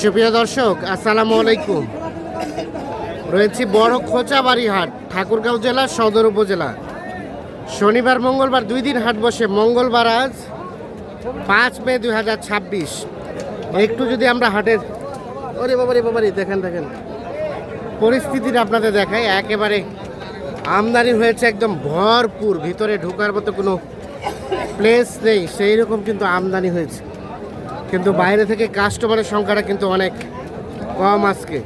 সুপ্রিয় দর্শক, আসসালামু আলাইকুম। রয়েছি বড় খোঁচাবাড়ি হাট, ঠাকুরগাঁও জেলা সদর উপজেলা। শনিবার মঙ্গলবার 2 দিন হাট বসে। মঙ্গলবার আজ 5 মে 2026। একটু যদি আমরা হাটের ওরে বাবারে দেখেন পরিস্থিতিটা আপনাদের দেখায়। একেবারে আমদানি হয়েছে একদম ভরপুর, ভিতরে ঢোকার মতো কোনো প্লেস নেই, সেই রকম কিন্তু আমদানি হয়েছে। কিন্তু বাইরে থেকে কাস্টমারের সংখ্যাটা কিন্তু অনেক কম আজকে।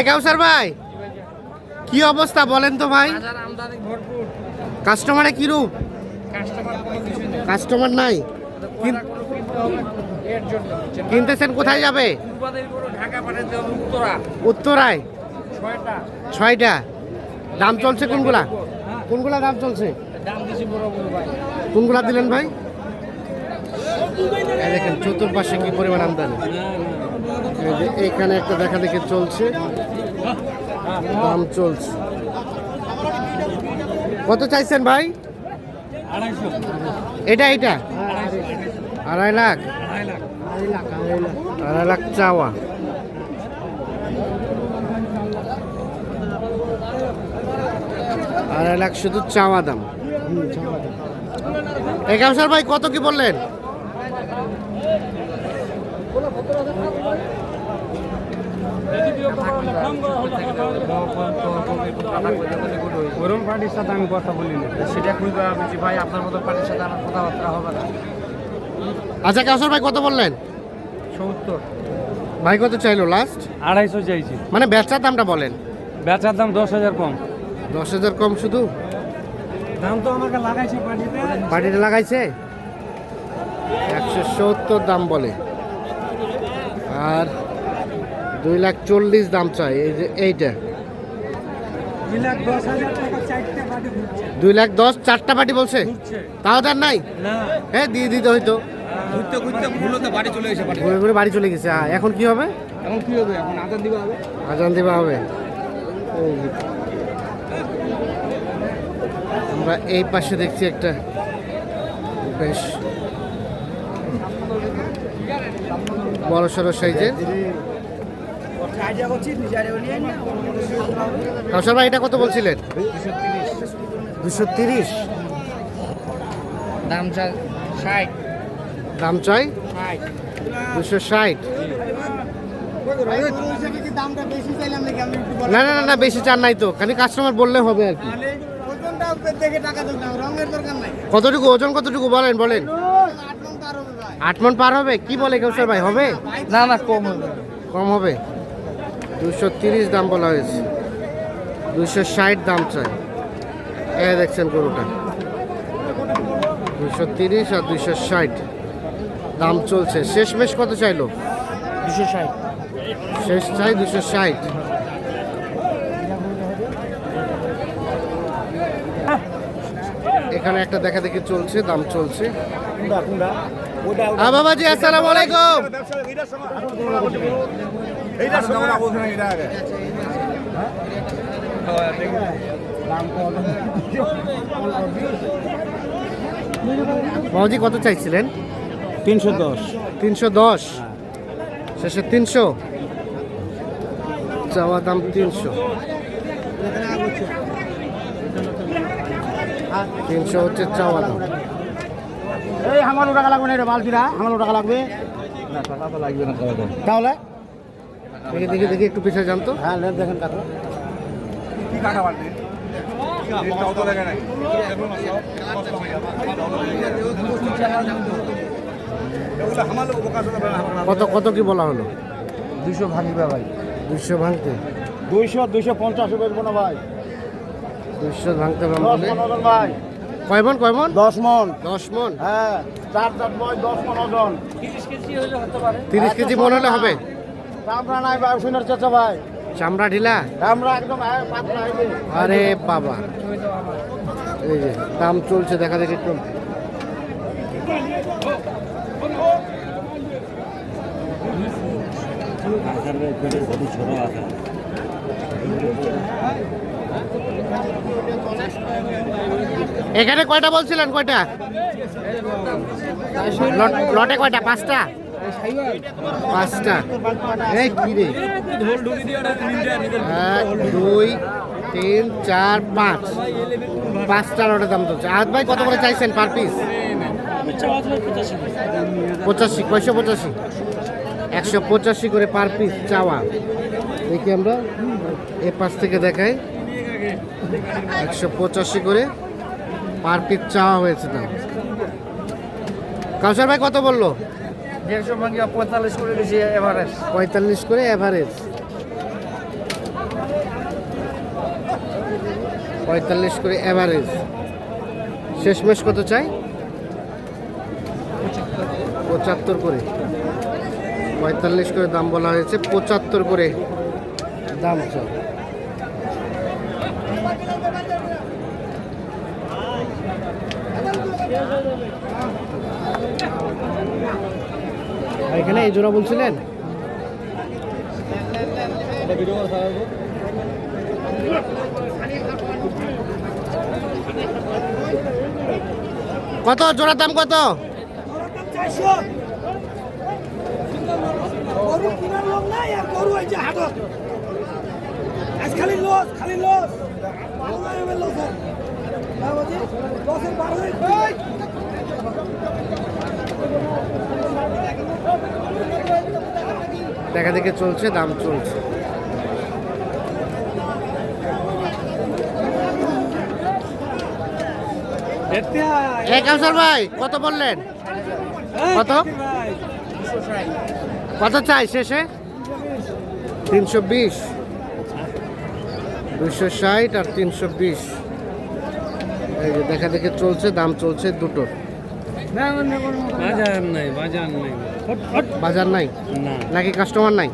কাউসার ভাই, কি অবস্থা বলেন তো ভাই? কাস্টমারে কি রূপ? কাস্টমার নাই। কিনতেছেন কোথায় যাবে? উত্তরায় 6টা। দাম চলছে কোনগুলা দাম চলছে? কোনগুলা দিলেন ভাই? দেখেন চতুর্পাশে কি পরিমাণ আমদানি। এখানে একটা দেখা দেখে চলছে, দাম চলছে। কত চাইছেন ভাই? এটা 2.5 লাখ। 2.5 লাখ চাওয়া। আড়াই লাখ শুধু চাওয়া দাম। কাউসার ভাই কত কি বললেন? গরম পার্টির সাথে আমি কথা বলিনি, সেটা খুঁজে বলছি ভাই, আপনার মতো পার্টির সাথে আমার কথাবার্তা হবে না। আচ্ছা কাউসার ভাই কত বললেন? 70। ভাই কত চাইলো লাস্ট? 250 চাইছি। মানে বেচার দামটা বলেন। বেচার দাম 10,000 কম। 10,000 কম শুধু? দাম তো আমাকে লাগাইছে পার্টিতে লাগাইছে 170 দাম বলে, আর 2,40,000 দাম চাই। এই যে এইটা 2,10,000 4টা পার্টি বলছে, তাও তার নাই। হ্যাঁ দিয়ে দিতে হয়তো। ঘুরে ঘুরে বাড়ি চলে গেছে। এখন কি হবে? এখন আজান দিবা হবে। আমরা এই পাশে দেখছি একটা বেশ বড় সড়ো সাইজের। কাউসার ভাই এটা কত বলছিলেন? 230। দাম চাই 60। দাম চাই 260। না না না বেশি চান নাই তো, খালি কাস্টমার বললে হবে আর কি। কতটুকু ওজন, কতটুকু বলেন? 8 মণ পার হবে। কি বলে কাউসার ভাই, হবে? না কম হবে। 230 দাম বলা হয়েছে, 260 দাম চাই। দেখছেন গরুটা 230 আর 260 দাম চলছে। শেষমেশ কত চাইলো? 260। শেষ চাই 260। এখানে একটা দেখা দেখি চলছে, দাম চলছে। বাবাজি আসসালামু আলাইকুম। বাবাজি কত চাইছিলেন? 310। 310। শেষে 300 চাওয়া দাম। 300 হচ্ছে চাওয়া দাম। এই আমার টাকা লাগবে না রে বালতিরা, আমার টাকা লাগবে না। টাকা তো লাগবে না তাহলে দেখি একটু পিছিয়ে জানতো। হ্যাঁ দেখেন কাকা কি কাটা বালতি কত কি বলা হলো? 200 ভাঙবে ভাই। 200 ভাঙতে? 250 বেচবো না ভাই। 200 ভাঙতে ভাই। কয় মন? 10 মণ। 10 মন? হ্যাঁ 4 বয় 10 মণ ওজন। 30 কেজি হলে হতে পারে। 30 কেজি মন হলে হবে। চামড়া নাই ভাই, শুনার চাচা ভাই। চামড়া ঢিলা? চামড়া একদম পাতলা। আরে বাবা, এই যে দাম চলছে দেখা দেখি একটু। এখানে কয়টা বলছিলেন, কয়টা লটে কয়টা? পাঁচটা। পাঁচটা। এই কি রে, 1 2 3 4 5, পাঁচটা লটের দাম চলছে। আজ ভাই কত করে চাইছেন পার পিস? 85। কয়শো 85? 185 করে পার পিস চাওয়া। দেখি আমরা এ পাশ থেকে দেখাই, 185 করে পার পিস চাওয়া হয়েছে দাম। কাউসার ভাই কত বললো? 150 ভাঙিয়া 45 করে দিয়েছি এভারেজ। 45 করে এভারেজ। 45 করে এভারেজ। শেষমেশ কত চাই? 75 করে। 45 করে দাম বলা হয়েছে, 75 করে দাম চাই। এখানে এই জোড়া বলছিলেন? কত জোড়ার দাম কত? দেখা দেখে চলছে, দাম চলছে। কাউসার ভাই কত বললেন? কত কত চাই শেষে? 320। 260 আর 320। এই যে দেখা দেখে চলছে, দাম চলছে দুটোর। বাজার নাই, বাজার নাই, বাজার নাই না নাকি কাস্টমার নাই?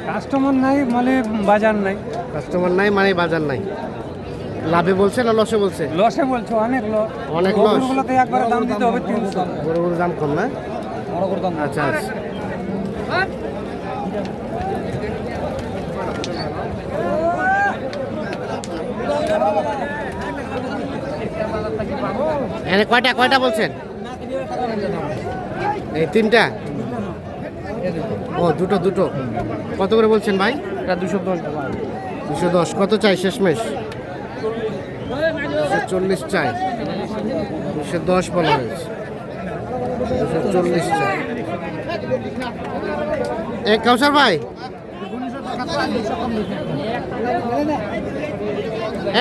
কাস্টমার নাই মানে বাজার নাই। কাস্টমার নাই মানে বাজার নাই। লাভে বলছে না লসে বলছে? লসে বলছো, অনেক লস। অনেক লস। গরুগুলোতে একবারে দাম দিতে হবে 300। বড় বড় দাম কম না? বড় করে দাম। আচ্ছা আচ্ছা। এখানে কয়টা কয়টা বলছেন? এই তিনটা। ও দুটো দুটো। কত করে বলছেন ভাই? এটা 210 টাকা। 210। কত চাই শেষমেশ? 240 চাই। 210 বলা হয়েছে। 240 চাই। কাউসার ভাই,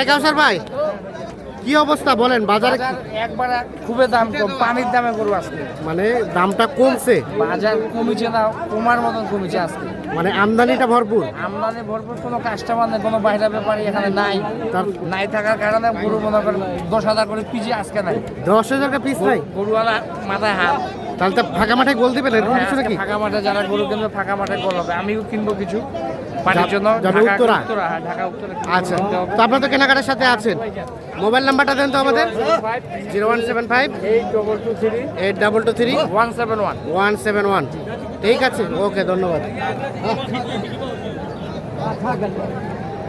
কাউসার ভাই কি অবস্থা বলেন বাজারে? একবার খুবই দাম কম, পানির দামে গরু আজকে। মানে দামটা কমছে? বাজার কমেছে না, কমার মতন কমেছে আজকে। মানে আমদানিটা ভরপুর? আমদানি ভরপুর, কোনো কাস্টমার নেই, কোনো বাইরের ব্যাপারী এখানে নাই। নাই থাকার কারণে গরু মনে করেন 10,000 করে পিজি আজকে নাই। 10,000 টাকা পিস নাই? গরুওয়ালা মাথায় হাত। তাহলে তো ফাঁকা মাঠে গোল দিবেন এরকম কিছু নাকি? ফাঁকা মাঠে যারা গরু কিনবে ফাঁকা মাঠে গোল হবে। আমিও কিনবো কিছু পানির জন্য। যাবে উত্তরা? হ্যাঁ, ঢাকা উত্তরা। আচ্ছা, তো আপনার তো কেনাকাটার সাথে আছেন। মোবাইল নাম্বারটা দেন তো আমাদের। 0175 8223 8223 171। 171। ঠিক আছে, ওকে, ধন্যবাদ।